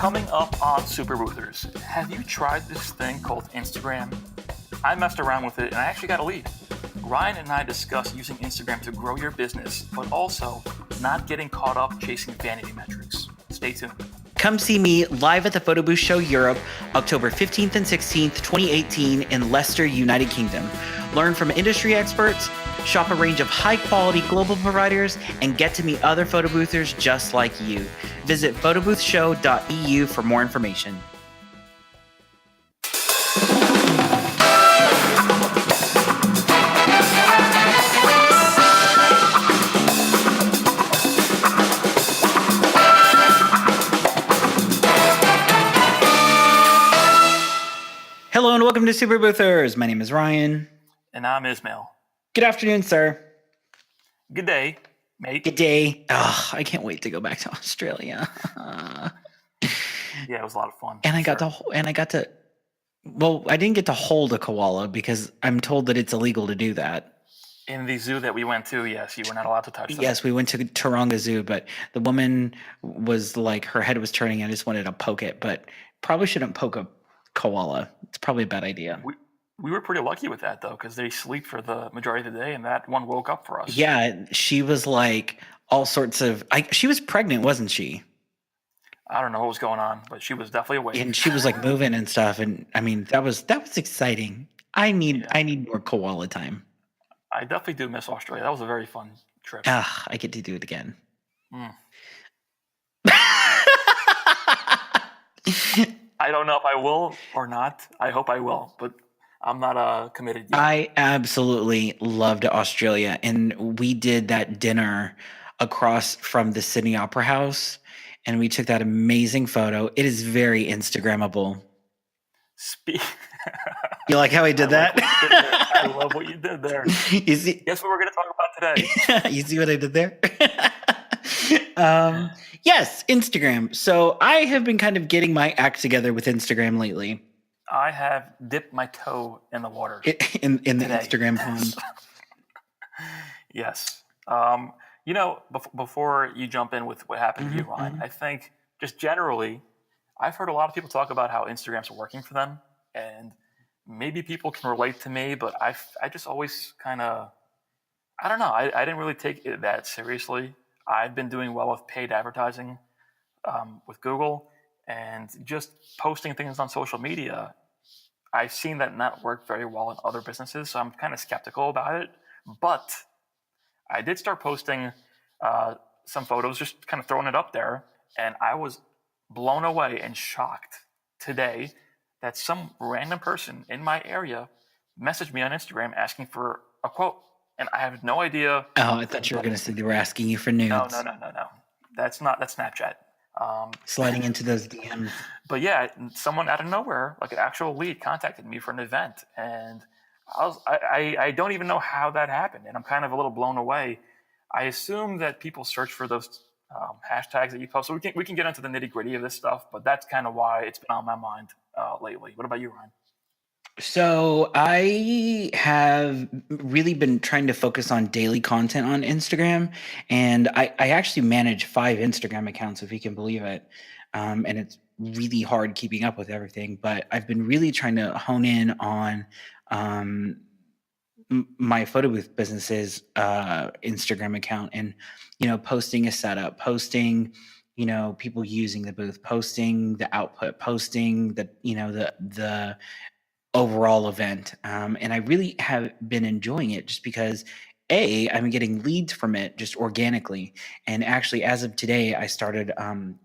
Coming up on Super Boothers, have you tried this thing called Instagram? I messed around with it and I actually got a lead. Ryan and I discuss using Instagram to grow your business, but also not getting caught up chasing vanity metrics. Stay tuned. Come see me live at the Photo Booth Show Europe, October 15th and 16th, 2018 in Leicester, United Kingdom. Learn from industry experts, shop a range of high-quality global providers, and get to meet other photo boothers just like you. Visit photoboothshow.eu for more information. Hello and welcome to Super Boothers. My name is Ryan. And I'm Ismail. Good afternoon, sir. Good day, mate. Good day. Oh, I can't wait to go back to Australia. Yeah, it was a lot of fun. And I got to, well, I didn't get to hold a koala because I'm told that it's illegal to do that. In the zoo that we went to, yes, you were not allowed to touch them. Yes, we went to Taronga Zoo, but the woman was like, her head was turning. I just wanted to poke it, but probably shouldn't poke a koala. It's probably a bad idea. We were pretty lucky with that, though, because they sleep for the majority of the day, and that one woke up for us. Yeah, she was like all sorts of... she was pregnant, wasn't she? I don't know what was going on, but she was definitely awake. And she was like moving and stuff, and I mean that was exciting. I need more koala time. I definitely do miss Australia. That was a very fun trip. I get to do it again. I don't know if I will or not. I hope I will, but I'm not committed yet. I absolutely loved Australia, and we did that dinner across from the Sydney Opera House, and we took that amazing photo. It is very Instagrammable. You like how I did that? I love what you did there. You see? Guess what we're going to talk about today? You see what I did there? Yes, Instagram. So I have been kind of getting my act together with Instagram lately. I have dipped my toe in the water. In the Instagram pond. Yes. Before you jump in with what happened to you, Ryan, I think just generally, I've heard a lot of people talk about how Instagram's working for them, and maybe people can relate to me, but I just always kind of, I don't know, I didn't really take it that seriously. I've been doing well with paid advertising with Google, and just posting things on social media. I've seen that not work very well in other businesses, so I'm kind of skeptical about it. But I did start posting some photos, just kind of throwing it up there, and I was blown away and shocked today that some random person in my area messaged me on Instagram asking for a quote. And I have no idea. Oh, I thought you were going to say they were asking you for nudes. No. That's Snapchat. Sliding into those DMs. But yeah, someone out of nowhere, like an actual lead, contacted me for an event, and I don't even know how that happened, and I'm kind of a little blown away. I assume that people search for those hashtags that you post, so we can get into the nitty gritty of this stuff, but that's kind of why it's been on my mind lately. What about you, Ryan? So I have really been trying to focus on daily content on Instagram, and I actually manage 5 Instagram accounts, if you can believe it. And it's really hard keeping up with everything, but I've been really trying to hone in on my photo booth business's Instagram account, and posting a setup, posting people using the booth, posting the output, posting the overall event. And I really have been enjoying it just because I'm getting leads from it just organically. And actually, as of today, I started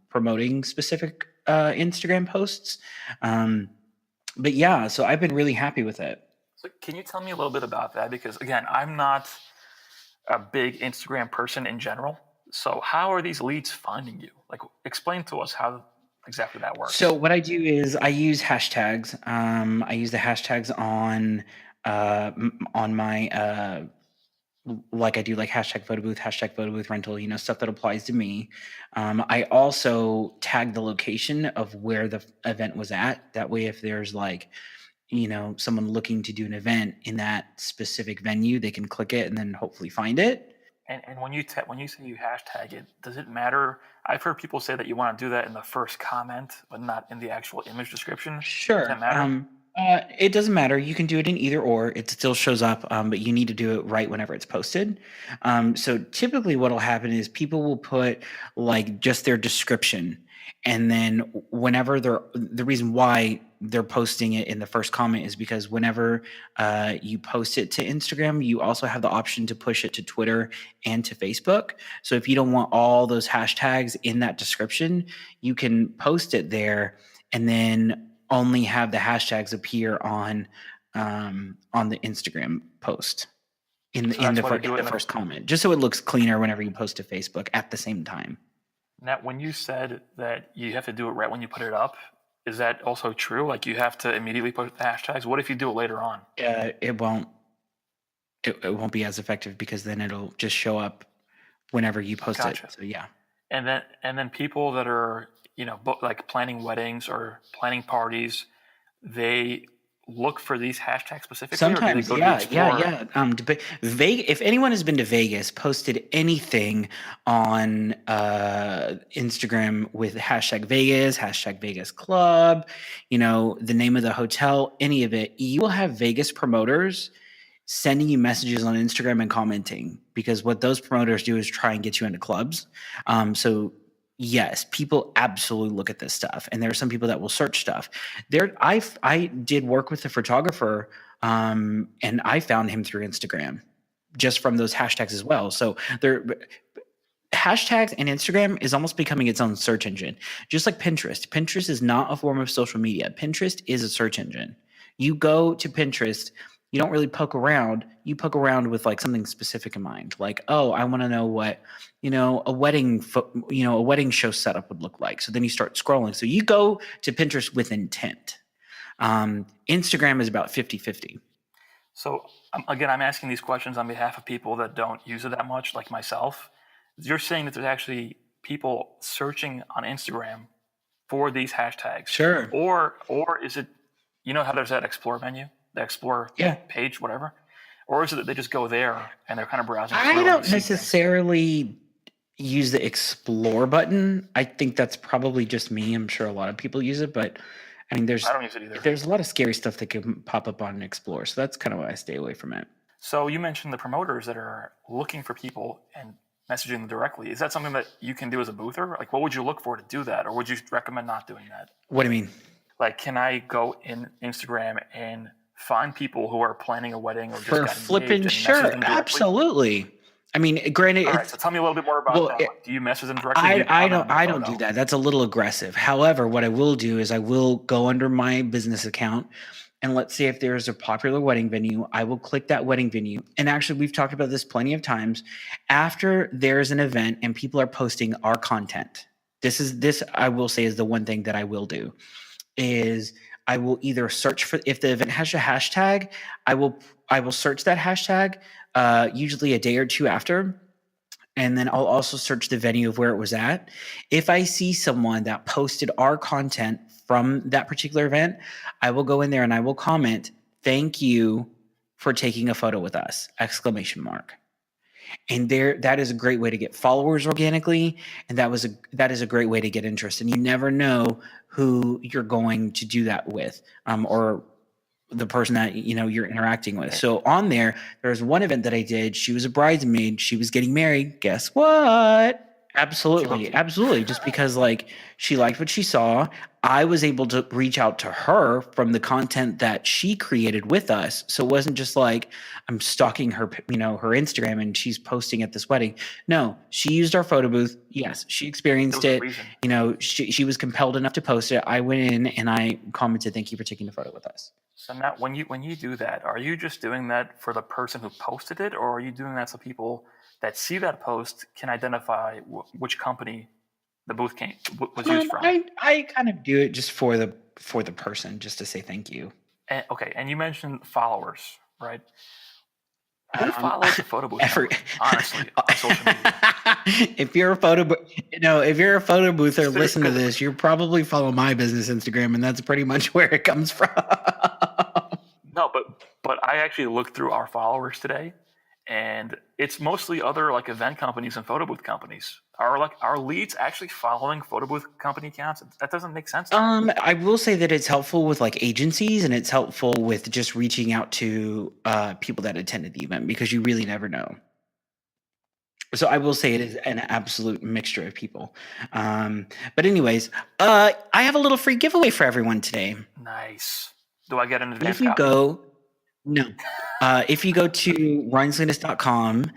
promoting specific Instagram posts. But yeah, so I've been really happy with it. So can you tell me a little bit about that? Because again, I'm not a big Instagram person in general. So how are these leads finding you? Like, explain to us how exactly that works. So what I do is I use hashtags. I use the hashtags on my like I do like hashtag photo booth rental, stuff that applies to me. I also tag the location of where the event was at. That way, if there's like, someone looking to do an event in that specific venue, they can click it and then hopefully find it. And when you say you hashtag it, does it matter? I've heard people say that you want to do that in the first comment, but not in the actual image description. Does that Sure. matter? It doesn't matter. You can do it in either or. It still shows up, but you need to do it right whenever it's posted. So typically, what'll happen is people will put like just their description, and then whenever the reason why they're posting it in the first comment is because whenever you post it to Instagram, you also have the option to push it to Twitter and to Facebook. So if you don't want all those hashtags in that description, you can post it there and then only have the hashtags appear on the Instagram post in So that's why they do it the in the first comment, just so it looks cleaner whenever you post to Facebook at the same time. Now, when you said that you have to do it right when you put it up, is that also true? Like you have to immediately put the hashtags? What if you do it later on? It won't be as effective because then it'll just show up whenever you post Gotcha. it. So yeah. And then people that are, like planning weddings or planning parties, they look for these hashtags specifically? Sometimes, or do they go to Explore? If anyone has been to Vegas, posted anything on Instagram with hashtag Vegas Club, the name of the hotel, any of it, you will have Vegas promoters sending you messages on Instagram and commenting, because what those promoters do is try and get you into clubs. So yes, people absolutely look at this stuff, and there are some people that will search stuff. I did work with a photographer, and I found him through Instagram, just from those hashtags as well. So hashtags and Instagram is almost becoming its own search engine, just like Pinterest. Pinterest is not a form of social media. Pinterest is a search engine. You go to Pinterest, you don't really poke around. You poke around with like something specific in mind, like, oh, I want to know what a wedding show setup would look like. So then you start scrolling. So you go to Pinterest with intent. Instagram is about 50-50. So again, I'm asking these questions on behalf of people that don't use it that much, like myself. You're saying that there's actually people searching on Instagram for these hashtags. Sure. Or is it, how there's that Explore menu, the Explore page, whatever? Or is it that they just go there and they're kind of browsing through? I don't necessarily use the Explore button. I think that's probably just me. I'm sure a lot of people use it, but I mean, I don't use it either. There's a lot of scary stuff that can pop up on Explore, so that's kind of why I stay away from it. So you mentioned the promoters that are looking for people and messaging them directly. Is that something that you can do as a boother? Like, what would you look for to do that? Or would you recommend not doing that? What do you mean? Like, can I go in Instagram and find people who are planning a wedding or just for got flipping? Sure, absolutely. I mean, granted. All right, so tell me a little bit more about that. Do you message them directly? I don't do that. That's a little aggressive. However, what I will do is I will go under my business account, and let's say if there's a popular wedding venue, I will click that wedding venue. And actually, we've talked about this plenty of times. After there's an event and people are posting our content, this I will say is the one thing that I will do is I will either search for, if the event has a hashtag, I will search that hashtag usually a day or two after. And then I'll also search the venue of where it was at. If I see someone that posted our content from that particular event, I will go in there and I will comment, "Thank you for taking a photo with us!" ! And that is a great way to get followers organically, and that is a great way to get interest. And you never know who you're going to do that with, or the person that you're interacting with. So on there's one event that I did. She was a bridesmaid. She was getting married. Guess what? Absolutely. Just because she liked what she saw. I was able to reach out to her from the content that she created with us. So it wasn't just like I'm stalking her, her Instagram and she's posting at this wedding. No, she used our photo booth. Yes, she experienced it. She was compelled enough to post it. I went in and I commented, "Thank you for taking the photo with us." So now, when you do that, are you just doing that for the person who posted it, or are you doing that so people that see that post can identify which company the booth was used from? I kind of do it just for the person, just to say thank you. And you mentioned followers, right? Who follows the photo booth? Honestly, on social media. If you're a photo boother, listen to this. You probably follow my business Instagram, and that's pretty much where it comes from. No, but I actually looked through our followers today, and it's mostly other like event companies and photo booth companies. Are leads actually following photo booth company accounts? That doesn't make sense to me. I will say that it's helpful with like agencies, and it's helpful with just reaching out to people that attended the event, because you really never know. So I will say it is an absolute mixture of people. But anyways, I have a little free giveaway for everyone today. Nice. Do I get an advance If you copy? go, no. If you go to rhineslinus.com,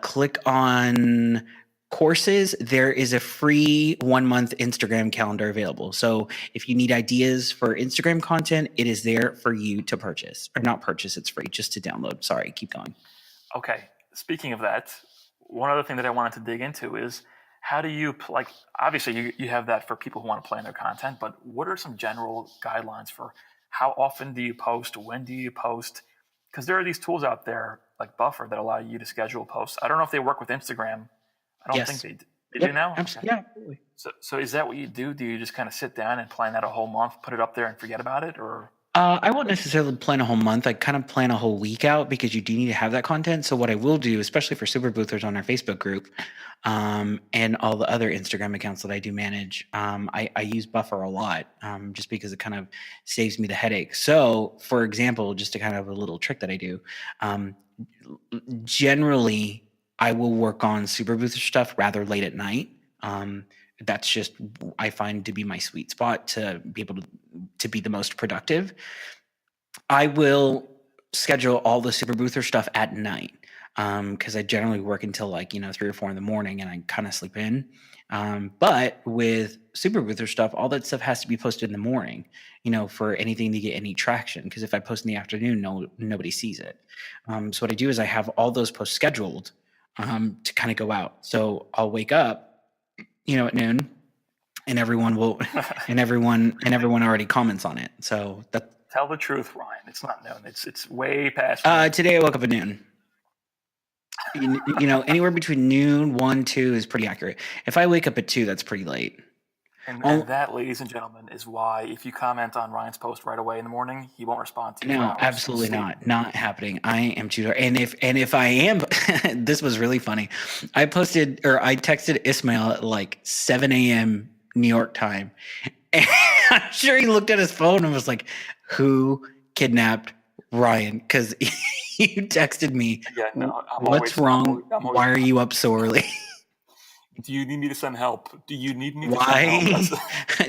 click on courses, there is a free 1-month Instagram calendar available. So if you need ideas for Instagram content, it is there for you to purchase. Or not purchase, it's free, just to download. Sorry, keep going. Okay. Speaking of that, one other thing that I wanted to dig into is how do you, like, obviously you have that for people who want to plan their content, but what are some general guidelines for how often do you post? When do you post? Because there are these tools out there like Buffer that allow you to schedule posts. I don't know if they work with Instagram. I don't think Yes. they do now. Absolutely. Okay. Yeah, absolutely. So is that what you do? Do you just kind of sit down and plan out a whole month, put it up there, and forget about it, or? I won't necessarily plan a whole month. I kind of plan a whole week out, because you do need to have that content. So what I will do, especially for super boothers on our Facebook group, and all the other Instagram accounts that I do manage, I use Buffer a lot, just because it kind of saves me the headache. So, for example, just to kind of a little trick that I do, um, generally I will work on super booster stuff rather late at night. That's just, I find, to be my sweet spot to be able to be the most productive. I will schedule all the super boother stuff at night, because I generally work until like 3 or 4 in the morning, and I kind of sleep in. But with super boother stuff, all that stuff has to be posted in the morning, for anything to get any traction. Because if I post in the afternoon, nobody sees it. So what I do is I have all those posts scheduled, to kind of go out. So I'll wake up, at noon, and everyone already comments on it. So that. Tell the truth, Ryan. It's not noon. It's way past. Today I woke up at noon. Anywhere between noon, 1, 2 is pretty accurate. If I wake up at 2, that's pretty late. And that, ladies and gentlemen, is why if you comment on Ryan's post right away in the morning, he won't respond to you. No, absolutely not happening. I am too dark. And if I am, this was really funny. I texted Ismail at like 7 a.m. New York time. And I'm sure he looked at his phone and was like, "Who kidnapped Ryan?" Because you texted me. Yeah, no, what's wrong? Why are you up so early? Do you need me to send help? Do you need me to Why send help?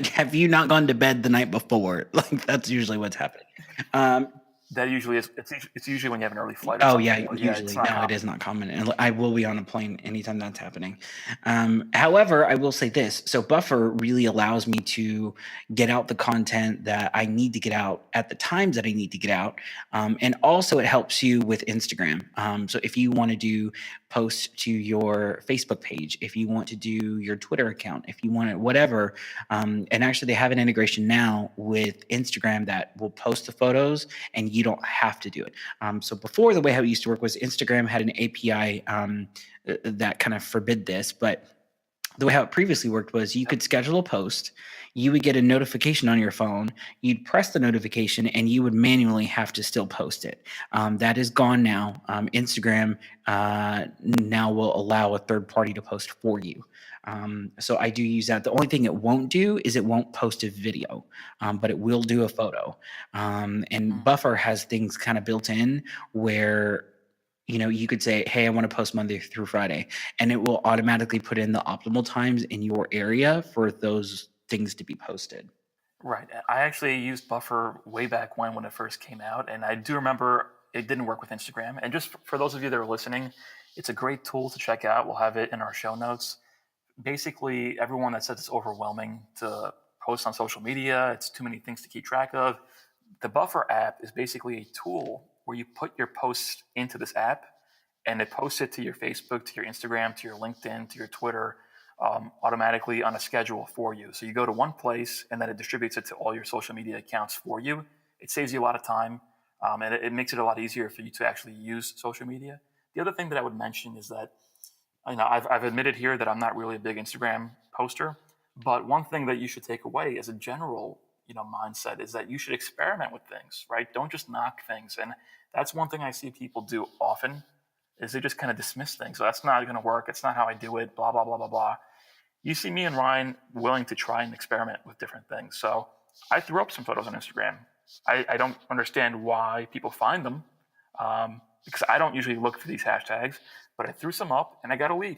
have you not gone to bed the night before? Like, that's usually what's happening. That usually is. It's usually when you have an early flight. Oh yeah, usually. No, it is not common, and I will be on a plane anytime that's happening. However, I will say this: so Buffer really allows me to get out the content that I need to get out at the times that I need to get out, and also it helps you with Instagram. So if you want to do posts to your Facebook page, if you want to do your Twitter account, if you want to whatever, and actually they have an integration now with Instagram that will post the photos, and you don't have to do it. So before, the way how it used to work was Instagram had an API that kind of forbid this, but the way how it previously worked was you could schedule a post, you would get a notification on your phone, you'd press the notification, and you would manually have to still post it. That is gone now. Instagram now will allow a third party to post for you. So I do use that. The only thing it won't do is it won't post a video, but it will do a photo. And Buffer has things kind of built in where you could say, "Hey, I want to post Monday through Friday," and it will automatically put in the optimal times in your area for those things to be posted. Right. I actually used Buffer way back when it first came out, and I do remember it didn't work with Instagram. And just for those of you that are listening, it's a great tool to check out. We'll have it in our show notes. Basically, everyone that says it's overwhelming to post on social media, it's too many things to keep track of. The Buffer app is basically a tool where you put your posts into this app, and it posts it to your Facebook, to your Instagram, to your LinkedIn, to your Twitter, automatically on a schedule for you. So you go to one place, and then it distributes it to all your social media accounts for you. It saves you a lot of time, and it makes it a lot easier for you to actually use social media. The other thing that I would mention is that I've admitted here that I'm not really a big Instagram poster, but one thing that you should take away as a general mindset is that you should experiment with things, right? Don't just knock things. And that's one thing I see people do often. is they just kind of dismiss things. So that's not going to work. It's not how I do it. Blah blah blah blah blah. You see me and Ryan willing to try and experiment with different things. So I threw up some photos on Instagram. I don't understand why people find them, because I don't usually look for these hashtags, but I threw some up and I got a lead.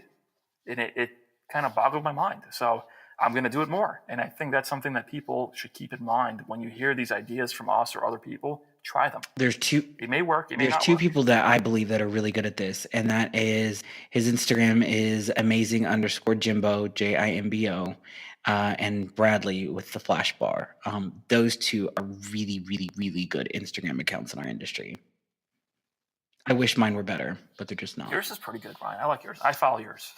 And it kind of boggled my mind. So I'm going to do it more. And I think that's something that people should keep in mind when you hear these ideas from us or other people. Try them. It may work. It may There's not two work. people that I believe that are really good at this, and that is his Instagram is amazing_Jimbo, JIMBO, and Bradley with the flash bar. Those two are really, really, really good Instagram accounts in our industry. I wish mine were better, but they're just not. Yours is pretty good, Ryan. I like yours. I follow yours.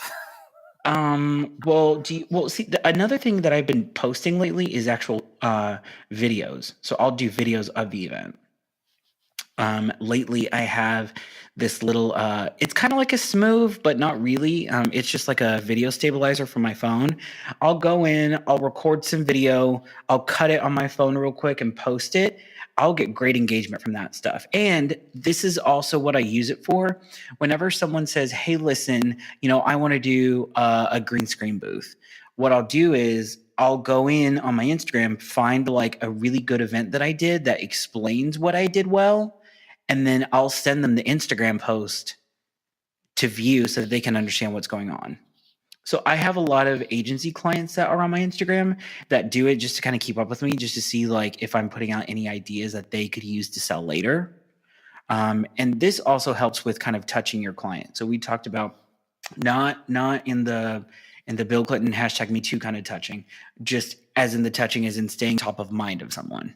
See, another thing that I've been posting lately is actual videos. So I'll do videos of the event. Lately I have this little it's kind of like a Smooth, but not really. It's just like a video stabilizer for my phone. I'll go in, I'll record some video, I'll cut it on my phone real quick and post it. I'll get great engagement from that stuff. And this is also what I use it for. Whenever someone says, hey, listen, I want to do a green screen booth, what I'll do is I'll go in on my Instagram, find like a really good event that I did that explains what I did well, and then I'll send them the Instagram post to view so that they can understand what's going on. So I have a lot of agency clients that are on my Instagram that do it just to kind of keep up with me, just to see like if I'm putting out any ideas that they could use to sell later. And this also helps with kind of touching your client. So we talked about not in the Bill Clinton #MeToo kind of touching, just as in the touching as in staying top of mind of someone.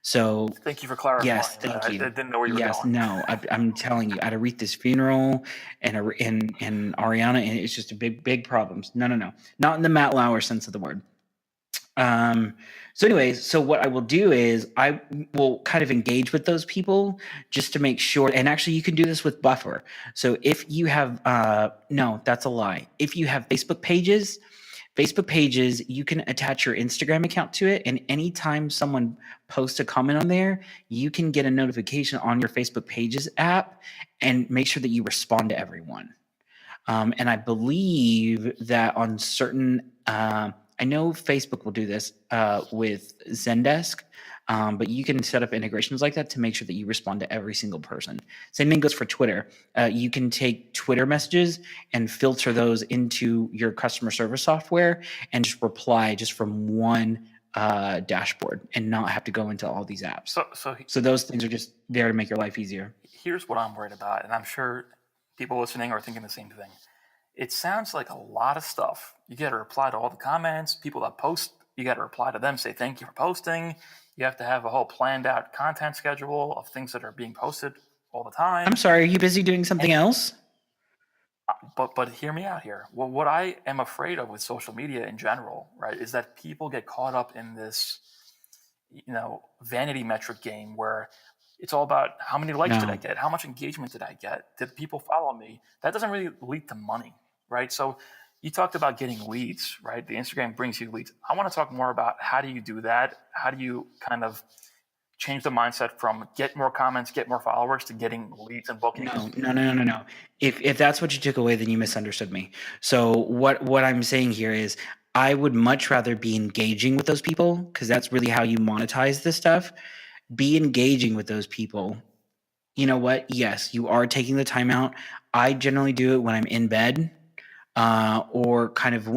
So thank you for clarifying. Yes, thank you. I didn't know where you were going. Yes, no, I'm telling you, at Aretha's funeral and Ariana, and it's just a big problems. No, not in the Matt Lauer sense of the word. So anyways, so what I will do is I will kind of engage with those people just to make sure, and actually you can do this with Buffer. So if you have, no, that's a lie. If you have Facebook pages, you can attach your Instagram account to it, and anytime someone posts a comment on there, you can get a notification on your Facebook Pages app and make sure that you respond to everyone. And I believe that on certain, I know Facebook will do this with Zendesk, but you can set up integrations like that to make sure that you respond to every single person. Same thing goes for Twitter. You can take Twitter messages and filter those into your customer service software and just reply just from one dashboard and not have to go into all these apps. So those things are just there to make your life easier. Here's what I'm worried about, and I'm sure people listening are thinking the same thing. It sounds like a lot of stuff. You got to reply to all the comments, people that post, you got to reply to them, say thank you for posting. You have to have a whole planned out content schedule of things that are being posted all the time. I'm sorry, are you busy doing something else? But hear me out here. Well, what I am afraid of with social media in general, right, is that people get caught up in this, vanity metric game where it's all about how many likes did I get? How much engagement did I get? Did people follow me? That doesn't really lead to money, right? So you talked about getting leads, right? The Instagram brings you leads. I want to talk more about how do you do that? How do you kind of change the mindset from get more comments, get more followers to getting leads and bookings? No. If that's what you took away, then you misunderstood me. So what I'm saying here is I would much rather be engaging with those people, because that's really how you monetize this stuff. Be engaging with those people. You know what? Yes, you are taking the time out. I generally do it when I'm in bed, or kind of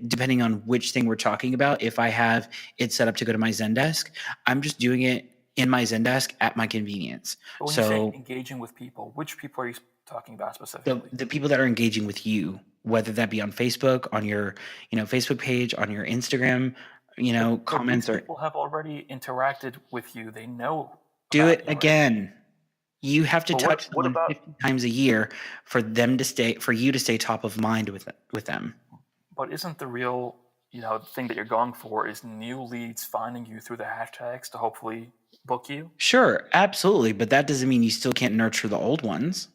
depending on which thing we're talking about. If I have it set up to go to my Zendesk, I'm just doing it in my Zendesk at my convenience. But when you say engaging with people, which people are you talking about specifically? The people that are engaging with you, whether that be on Facebook, on your Facebook page, on your Instagram, comments, or people have already interacted with you. They know. Do it again. You have to touch them 50 times a year for you to stay top of mind with them. But isn't the real, thing that you're going for is new leads finding you through the hashtags to hopefully book you? Sure, absolutely, but that doesn't mean you still can't nurture the old ones.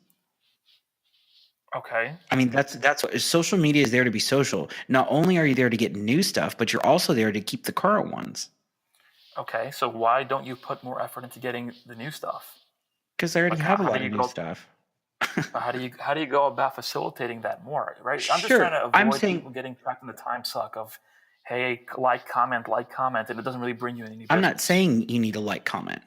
Okay. I mean, that's what social media is there to be social. Not only are you there to get new stuff, but you're also there to keep the current ones. Okay, so why don't you put more effort into getting the new stuff? Because I already have a lot of new stuff. How do you go about facilitating that more, right? I'm just trying Sure. to I'm avoid saying people getting trapped in the time suck of, hey, like, comment, and it doesn't really bring you any I'm not business. saying you need to like comment.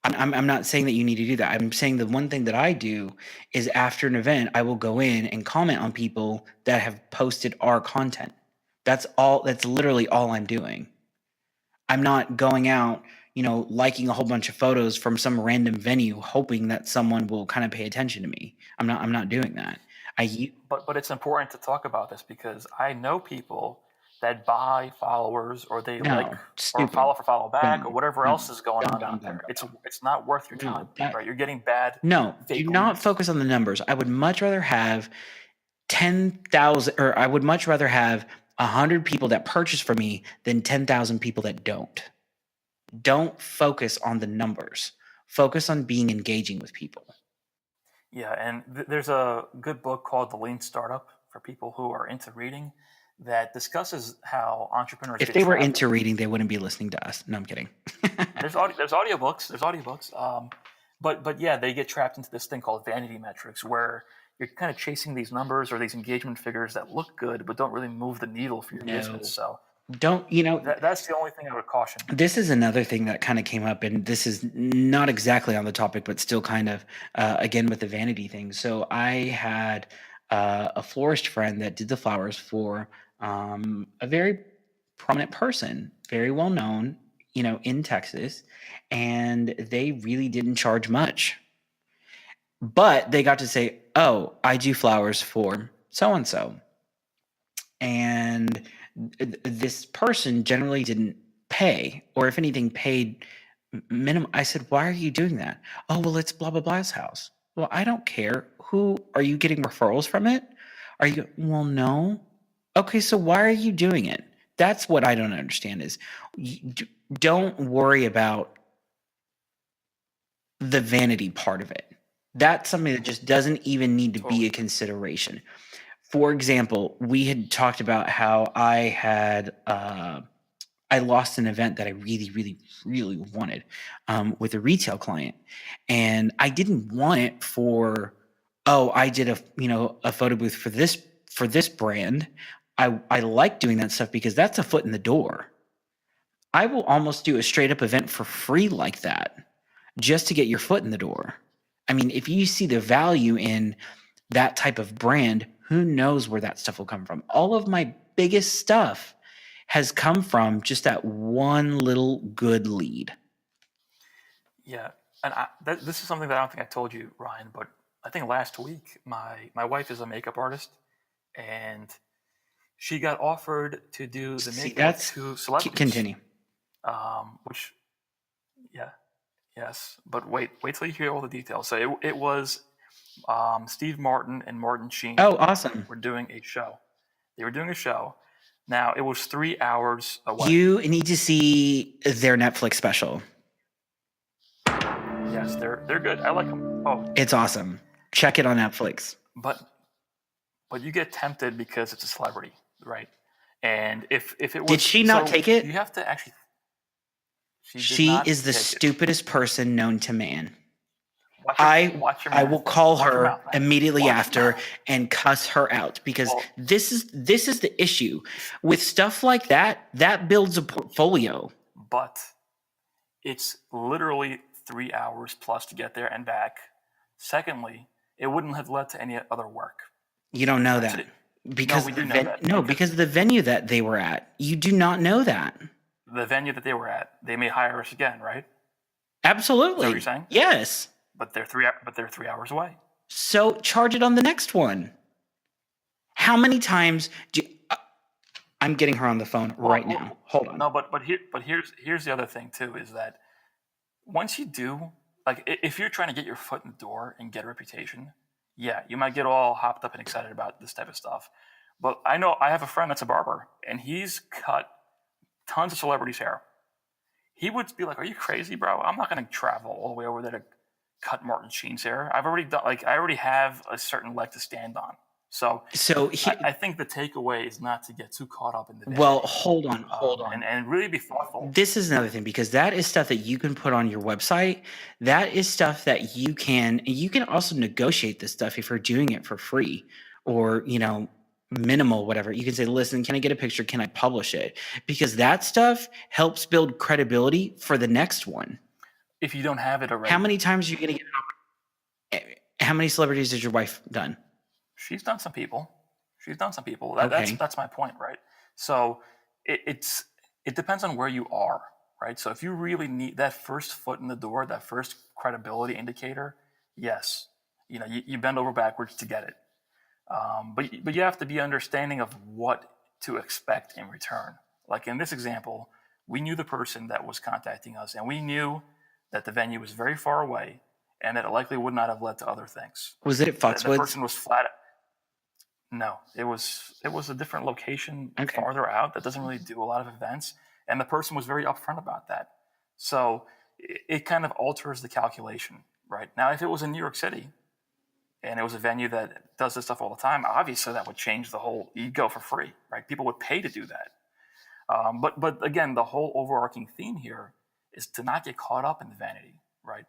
I'm not saying that you need to do that. I'm saying the one thing that I do is after an event, I will go in and comment on people that have posted our content. That's all. That's literally all I'm doing. I'm not going out, liking a whole bunch of photos from some random venue, hoping that someone will kind of pay attention to me. I'm not doing that. But it's important to talk about this because I know people that buy followers or they like No, or stupid. follow back or Dumb. whatever No. else is going Dumb, on dumb, out dumb, there. dumb, dumb. It's not worth your time, No, that right? You're getting bad no, do fake not leads. focus on the numbers. I would much rather have 10,000, or I would much rather have 100 people that purchase from me than 10,000 people that don't. Don't focus on the numbers. Focus on being engaging with people. Yeah, and there's a good book called The Lean Startup for people who are into reading that discusses how entrepreneurs If get they were trapped. into reading, they wouldn't be listening to us. No, I'm kidding. There's audiobooks. There's audiobooks. But yeah, they get trapped into this thing called vanity metrics, where you're kind of chasing these numbers or these engagement figures that look good but don't really move the needle for your business. No, So don't, that's the only thing I would caution. this is another thing that kind of came up, and this is not exactly on the topic, but still kind of, again, with the vanity thing. So I had a florist friend that did the flowers for a very prominent person, very well known, in Texas, and they really didn't charge much. But they got to say, "Oh, I do flowers for so and so," and this person generally didn't pay, or if anything, paid minimum. I said, "Why are you doing that?" "Oh, well, it's blah blah blah's house." Well, I don't care. Who are you getting referrals from it? Are you? Well, no. Okay, so why are you doing it? That's what I don't understand. Is don't worry about the vanity part of it. That's something that just doesn't even need to be a consideration. For example, we had talked about how I lost an event that I really, really, really wanted with a retail client, and I didn't want it for, oh, I did a photo booth for this brand. I like doing that stuff because that's a foot in the door. I will almost do a straight up event for free like that just to get your foot in the door. I mean, if you see the value in that type of brand, who knows where that stuff will come from? All of my biggest stuff has come from just that one little good lead. Yeah, and this is something that I don't think I told you, Ryan, but I think last week my wife is a makeup artist, and she got offered to do the See, makeup of that's two celebrities. continue. Which, yeah, yes, but wait till you hear all the details. So it was Steve Martin and Martin Sheen. Oh, awesome! Were doing a show. They were doing a show. Now it was 3 hours away. You need to see their Netflix special. Yes, they're good. I like them. Oh, It's awesome. Check it on Netflix. but you get tempted because it's a celebrity, right? And if it was, did she not take it? You have to actually. She is the stupidest person known to man. Watch your I will call her immediately after mouth. And cuss her out because this is the issue with stuff like that. That builds a portfolio. But it's literally 3 hours plus to get there and back. Secondly, it wouldn't have led to any other work. You don't know that because we do know that. No, because of the venue that they were at. You do not know that. The venue that they were at, they may hire us again, right? Absolutely. Is that what you're saying? Yes. But they're 3 hours away. So charge it on the next one. How many times do you, I'm getting her on the phone right now. Hold on. No, but here's the other thing too, is that once you do, like if you're trying to get your foot in the door and get a reputation, yeah, you might get all hopped up and excited about this type of stuff. But I know I have a friend that's a barber, and he's cut tons of celebrities' hair. He would be like, "Are you crazy, bro? I'm not going to travel all the way over there to cut Martin Sheen's hair. I already have a certain leg to stand on." So So I think the takeaway is not to get too caught up in the vanity. well, hold on. And really be thoughtful. This is another thing, because that is stuff that you can put on your website. That is stuff that you can also negotiate this stuff if you're doing it for free or, minimal, whatever. You can say, listen, can I get a picture? Can I publish it? Because that stuff helps build credibility for the next one. If you don't have it already. How many times are you going to get? How many celebrities has your wife done? She's done some people. Okay. That's my point, right? So it depends on where you are, right? So if you really need that first foot in the door, that first credibility indicator, yes, you bend over backwards to get it. But you have to be understanding of what to expect in return. Like in this example, we knew the person that was contacting us, and we knew that the venue was very far away, and that it likely would not have led to other things. Was it at Foxwoods? The person was flat. No, it was a different location farther out that doesn't really do a lot of events, and the person was very upfront about that. So it kind of alters the calculation, right? Now, if it was in New York City and it was a venue that does this stuff all the time, obviously that would change the whole. You'd go for free, right? People would pay to do that. But again, the whole overarching theme here is to not get caught up in the vanity, right?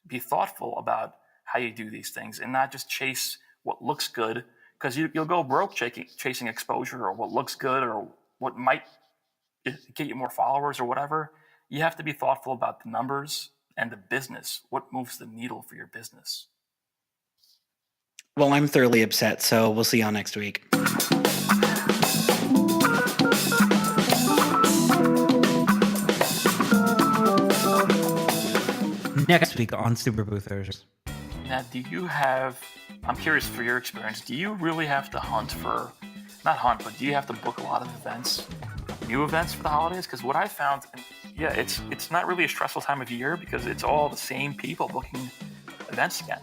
Be thoughtful about how you do these things and not just chase what looks good, because you'll go broke chasing exposure or what looks good or what might get you more followers or whatever. You have to be thoughtful about the numbers and the business, what moves the needle for your business. Well, I'm thoroughly upset, so we'll see y'all next week. Next week on Super Boothers. Now, I'm curious for your experience, do you really have to but do you have to book a lot of events, new events for the holidays? Because what I found, it's not really a stressful time of year because it's all the same people booking events again.